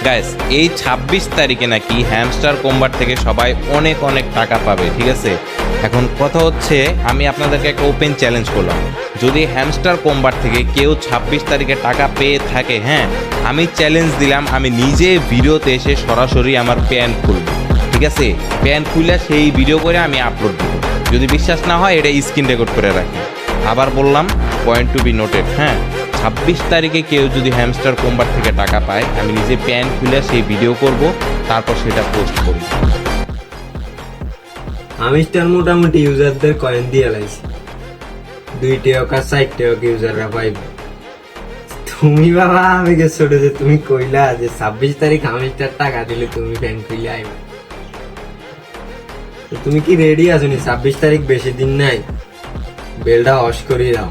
Guys এই 26 তারিখে নাকি হ্যামস্টার কম্বার থেকে সবাই অনেক অনেক টাকা পাবে, ঠিক আছে। এখন কথা হচ্ছে, আমি আপনাদেরকে একটা ওপেন চ্যালেঞ্জ করলাম, যদি হ্যামস্টার কম্বার থেকে কেউ 26 তারিখে টাকা পেয়ে থাকে, হ্যাঁ, আমি চ্যালেঞ্জ দিলাম আমি নিজে ভিডিওতে এসে সরাসরি আমার প্যান্ট খুলব, ঠিক আছে। প্যান্ট খুলে সেই ভিডিও করে আমি আপলোড দেবো। যদি বিশ্বাস না হয় এটা স্ক্রিন রেকর্ড করে রাখি। আবার বললাম, পয়েন্ট টু বি নোটেড, হ্যাঁ। 26 তারিখে কেউ যদি হ্যামস্টার কম্বার থেকে টাকা পায়, আমি নিজে প্যান্ট খুলে সেই ভিডিও করব, তারপর সেটা পোস্ট করব। আমি স্টার মোটামুটি ইউজারদের কয়েন দিয়ে লাইছি, 2 টাকা 4 টাকা ইউজাররা পাইবে। তুমি বাবা আমি গেছো যে তুমি কইলা যে 26 তারিখ আমি স্টার টাকা দিলে তুমি ব্যাংক খুলে আইবে। তুমি কি রেডি আছো নি? 26 তারিখ বেশি দিন নাই, বেলটা অস করে দাও।